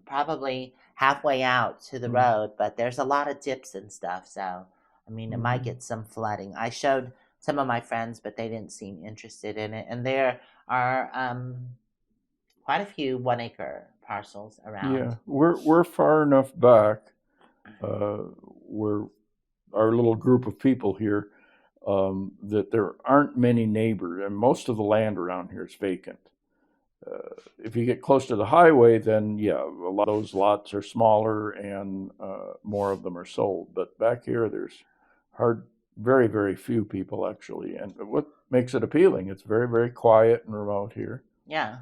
probably halfway out to the road, but there's a lot of dips and stuff. So, I mean, it might get some flooding. I showed some of my friends, but they didn't seem interested in it. And there are quite a few 1-acre parcels around. Yeah, we're far enough back. We're our little group of people here. That there aren't many neighbors, and most of the land around here is vacant. If you get close to the highway, then yeah, a lot of those lots are smaller and more of them are sold. But back here, there's very, very few people actually. And what makes it appealing, it's very, very quiet and remote here. Yeah,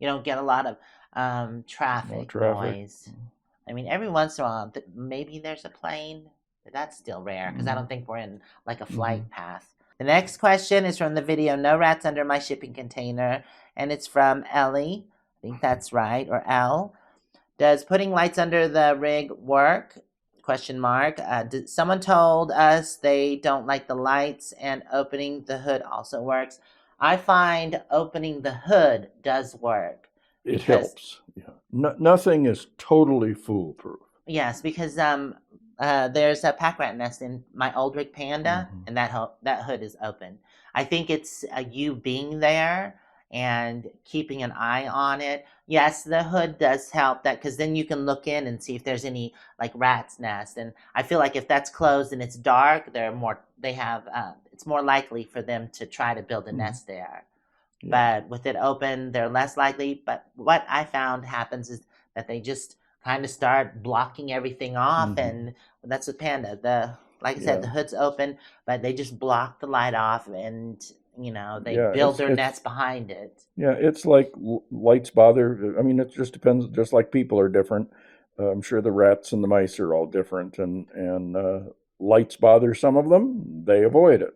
you don't get a lot of traffic noise. I mean, every once in a while, maybe there's a plane. That's still rare because I don't think we're in like a flight path. The next question is from the video No Rats Under My Shipping Container, and it's from Ellie. I think that's right, or L. Does putting lights under the rig work? Question mark. Someone told us they don't like the lights, and opening the hood also works. I find opening the hood does work. It helps. Yeah. Nothing is totally foolproof. Yes, because there's a pack rat nest in my old rig Panda, and that hood is open. I think it's you being there and keeping an eye on it. Yes, the hood does help that, because then you can look in and see if there's any like rat's nest. And I feel like if that's closed and it's dark, it's more likely for them to try to build a nest there. Yeah. But with it open, they're less likely. But what I found happens is that they just kind of start blocking everything off, and that's with Panda. Like I said, the hood's open, but they just block the light off, and they build their nest behind it. Yeah, it's like lights bother. I mean, it just depends. Just like people are different, I'm sure the rats and the mice are all different, and lights bother some of them. They avoid it,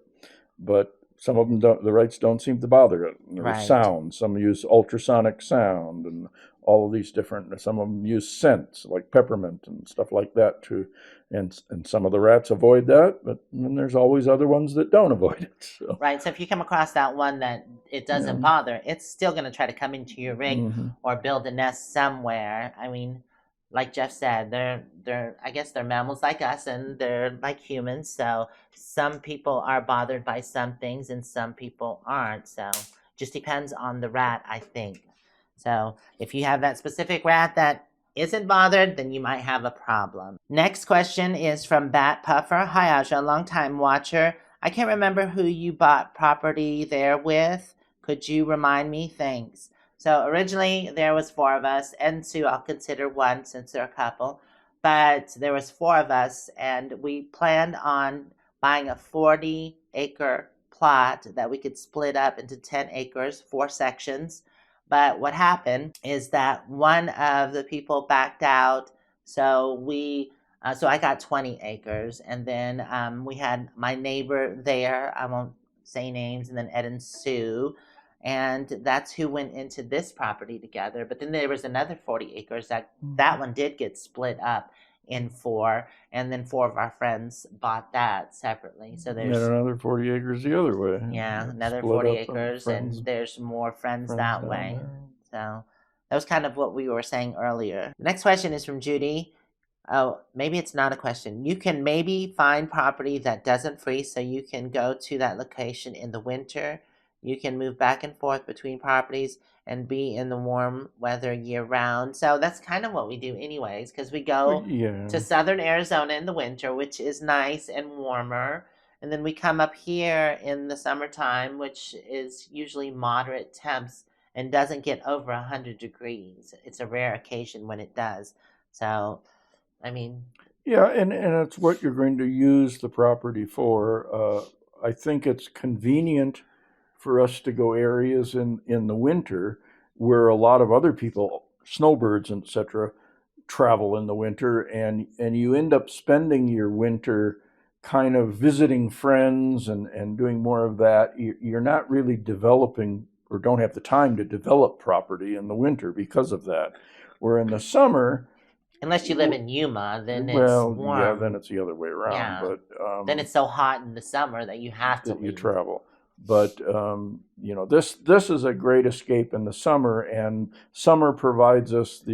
but some of them don't. The lights don't seem to bother it. Right. Sound. Some use ultrasonic sound, and all of these different. Some of them use scents like peppermint and stuff like that too. And some of the rats avoid that, but then there's always other ones that don't avoid it. So. Right. So if you come across that one that it doesn't bother, it's still going to try to come into your rig or build a nest somewhere. I mean, like Jeff said, I guess they're mammals like us, and they're like humans. So some people are bothered by some things and some people aren't. So just depends on the rat, I think. So if you have that specific rat that isn't bothered, then you might have a problem. Next question is from Bat Puffer. Hi, Aja, long time watcher. I can't remember who you bought property there with. Could you remind me? Thanks. So originally there was 4 of us, and Sue, I'll consider one since they're a couple. But there was 4 of us, and we planned on buying a 40-acre plot that we could split up into 10 acres, 4 sections. But what happened is that one of the people backed out, so I got 20 acres, and then we had my neighbor there. I won't say names, and then Ed and Sue, and that's who went into this property together. But then there was another 40 acres that one did get split up in 4, and then 4 of our friends bought that separately. So there's another 40 acres the other way. Yeah, another 40 acres, and there's more friends that way. So that was kind of what we were saying earlier. The next question is from Judy. Oh, maybe it's not a question. You can maybe find property that doesn't freeze, so you can go to that location in the winter. You can move back and forth between properties and be in the warm weather year round. So that's kind of what we do anyways, because we go to southern Arizona in the winter, which is nice and warmer. And then we come up here in the summertime, which is usually moderate temps and doesn't get over 100 degrees. It's a rare occasion when it does. So, I mean... Yeah, and it's what you're going to use the property for. I think it's convenient for us to go areas in the winter where a lot of other people, snowbirds, etc., travel in the winter, and you end up spending your winter kind of visiting friends and doing more of that. You're not really developing, or don't have the time to develop property in the winter because of that. Where in the summer, unless you live in Yuma, then it's warm. Yeah, then it's the other way around. Yeah. But then it's so hot in the summer that you have to leave. You travel. But this is a great escape in the summer, and summer provides us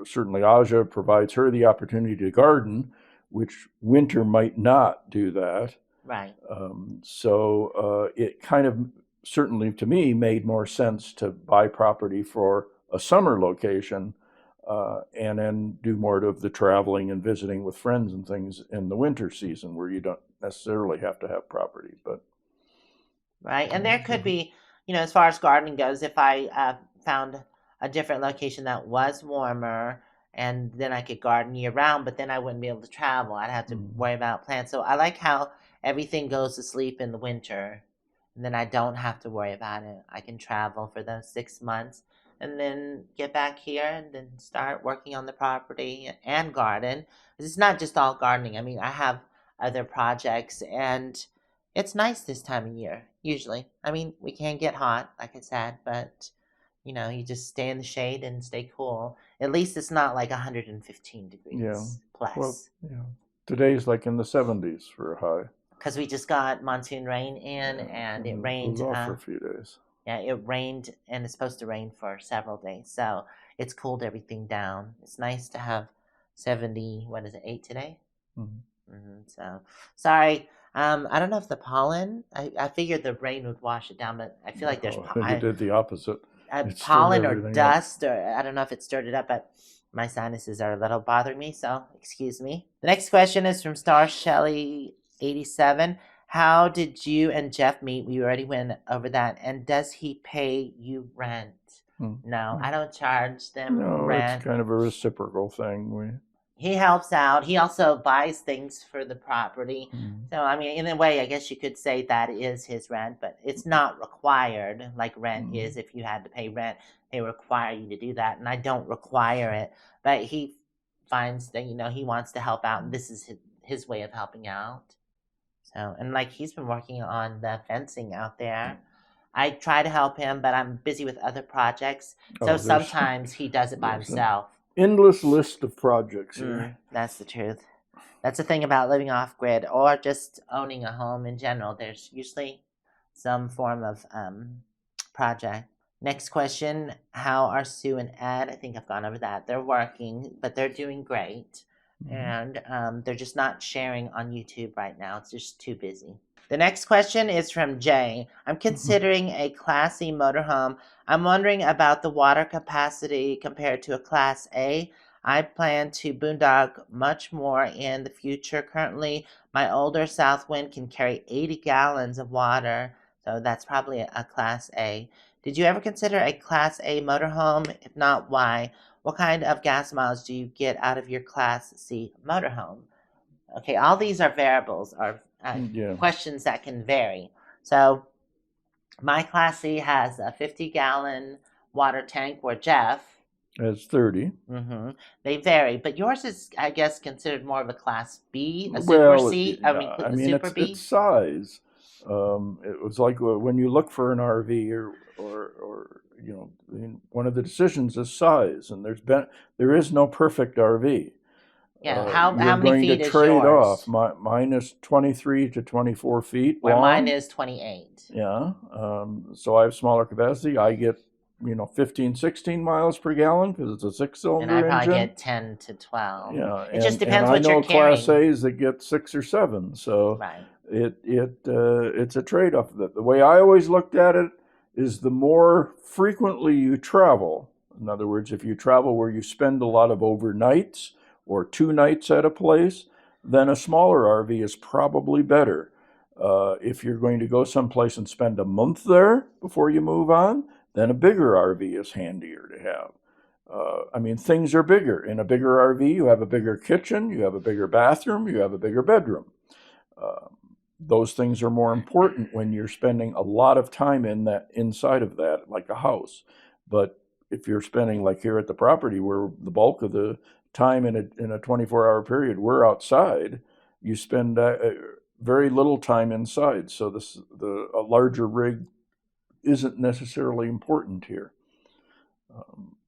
certainly Aja provides her the opportunity to garden, which winter might not do that. Right. So it kind of, certainly to me, made more sense to buy property for a summer location and then do more of the traveling and visiting with friends and things in the winter season, where you don't necessarily have to have property. But right, and there could be, as far as gardening goes, if I found a different location that was warmer, and then I could garden year round, but then I wouldn't be able to travel. I'd have to worry about plants. So I like how everything goes to sleep in the winter, and then I don't have to worry about it. I can travel for those 6 months and then get back here and then start working on the property and garden. It's not just all gardening. I mean, I have other projects, and It's nice this time of year, usually. I mean, we can get hot, like I said, but you just stay in the shade and stay cool. At least it's not like 115 Yeah. degrees Well, plus. yeah. Today's like in the 70s for a high. Because we just got monsoon rain in, Yeah. and it And it was rained. off for a few days. Yeah, it rained, and it's supposed to rain for several days. So it's cooled everything down. It's nice to have 70. What is it? 8 today. So sorry. I don't know if the pollen. I figured the rain would wash it down, but I feel like there's You did the opposite. pollen or dust, or I don't know if it stirred it up, but my sinuses are a little bothering me, so excuse me. The next question is from Star Shelley 87. How did you and Jeff meet? We already went over that. And does he pay you rent? No, I don't charge them rent. It's kind of a reciprocal thing. He helps out. He also buys things for the property. So, I mean, in a way, I guess you could say that is his rent, but it's not required like rent is. If you had to pay rent, they require you to do that, and I don't require it. But he finds that, he wants to help out, and this is his way of helping out. So, and like he's been working on the fencing out there. I try to help him, but I'm busy with other projects. So sometimes he does it by himself. Endless list of projects here. That's the truth. That's the thing about living off grid or just owning a home in general. There's usually some form of project. Next question. How are Sue and Ed? I think I've gone over that. They're working, but they're doing great. And they're just not sharing on YouTube right now. It's just too busy. The next question is from Jay. I'm considering a Class E motorhome. I'm wondering about the water capacity compared to a Class A. I plan to boondock much more in the future. Currently, my older Southwind can carry 80 gallons of water, so that's probably a Class A. Did you ever consider a Class A motorhome? If not, why? What kind of gas miles do you get out of your Class C motorhome? Okay, all these are variables, are questions that can vary. So my Class C has a 50-gallon water tank, where Jeff has 30. They vary, but yours is, I guess, considered more of a Class B, a Super C. It's size. It was like when you look for an RV or one of the decisions is size, and there is no perfect RV. Yeah, how many feet is yours? You're going to trade off. Mine is 23 to 24 feet where long. Mine is 28. Yeah, so I have smaller capacity. I get 15, 16 miles per gallon because it's a 6-cylinder engine. And I probably get 10 to 12. Yeah, it just depends what you're carrying. I know Class A's that get 6 or 7. So it's a trade-off. The way I always looked at it is the more frequently you travel. In other words, if you travel where you spend a lot of overnights or 2 nights at a place, then a smaller RV is probably better. If you're going to go someplace and spend a month there before you move on, then a bigger RV is handier to have. Things are bigger. In a bigger RV, you have a bigger kitchen, you have a bigger bathroom, you have a bigger bedroom. Those things are more important when you're spending a lot of time inside of that, like a house. But if you're spending, like here at the property, where the bulk of the time in a 24-hour period we're outside, you spend very little time inside. So a larger rig isn't necessarily important here.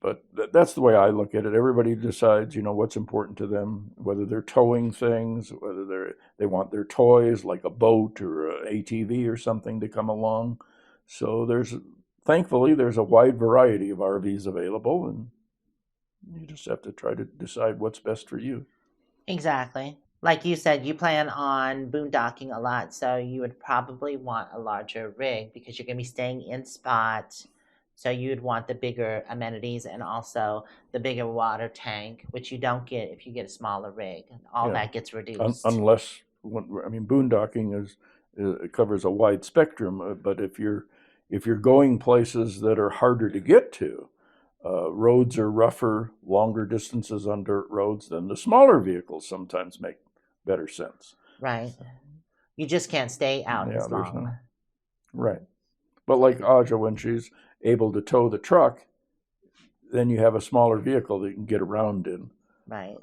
But that's the way I look at it. Everybody decides, what's important to them, whether they're towing things, whether they want their toys, like a boat or an ATV or something, to come along. So thankfully, there's a wide variety of RVs available, and you just have to try to decide what's best for you. Exactly. Like you said, you plan on boondocking a lot, so you would probably want a larger rig because you're going to be staying in spots. So you'd want the bigger amenities and also the bigger water tank, which you don't get if you get a smaller rig. All that gets reduced. Unless, boondocking it covers a wide spectrum. But if you're going places that are harder to get to, roads are rougher, longer distances on dirt roads, then the smaller vehicles sometimes make better sense. Right. You just can't stay out as long. Right. But like Aja, when she's able to tow the truck, then you have a smaller vehicle that you can get around in. Right.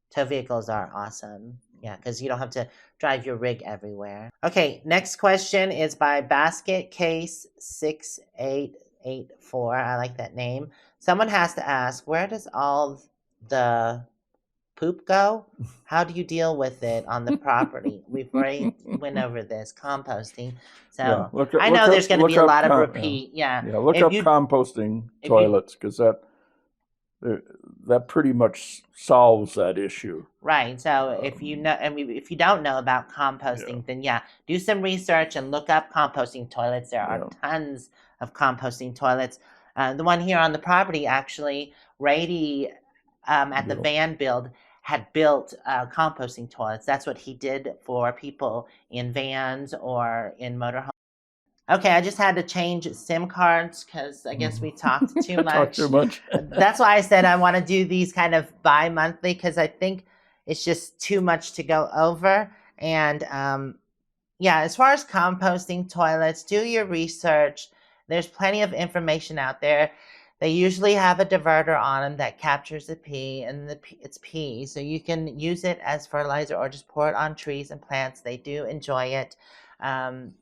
Tow vehicles are awesome. Yeah, because you don't have to drive your rig everywhere. Okay, next question is by Basket Case 6884. I like that name. Someone has to ask, where does all the poop go? How do you deal with it on the property? We've already went over this composting. Yeah, So I know there's going to be a lot of repeat. Yeah, Yeah. look If up you composting if you toilets because that pretty much solves that issue. right. So if you know, I mean, if you don't know about Yeah, composting, then yeah, do some research and look up composting toilets. There are yeah, tons of composting toilets. The one here on the property, actually, Rady at the Bill. van build had built composting toilets. That's what he did for people in vans or in motorhomes. Okay, I just had to change SIM cards because I guess we talked too Talk too much. much. That's why I said I want to do these kind of bi-monthly because I think it's just too much to go over. And yeah, as far as composting toilets, do your research. There's plenty of information out there. They usually have a diverter on them that captures the pee, and it's pee, so you can use it as fertilizer or just pour it on trees and plants. They do enjoy it. Um,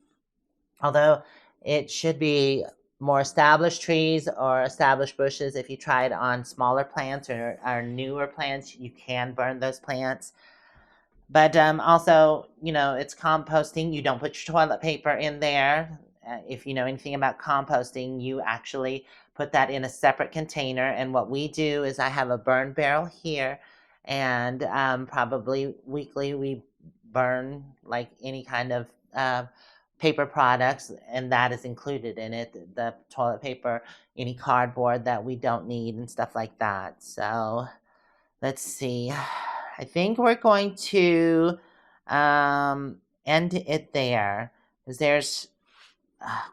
Although it should be more established trees or established bushes. If you try it on smaller plants or newer plants, you can burn those plants. But also, it's composting. You don't put your toilet paper in there. If you know anything about composting, you actually put that in a separate container. And what we do is I have a burn barrel here, and probably weekly we burn like any kind of paper products, and that is included in it, the toilet paper, any cardboard that we don't need, and stuff like that. So let's see. I think we're going to end it there because there's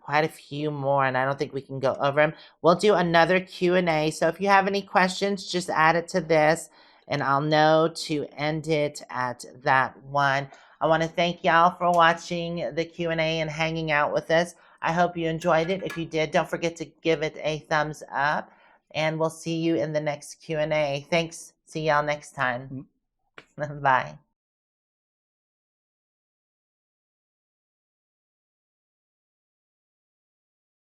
quite a few more, and I don't think we can go over them. We'll do another Q&A. So if you have any questions, just add it to this, and I'll know to end it at that one. I want to thank y'all for watching the Q&A and hanging out with us. I hope you enjoyed it. If you did, don't forget to give it a thumbs up, and we'll see you in the next Q&A. Thanks. See y'all next time. Bye.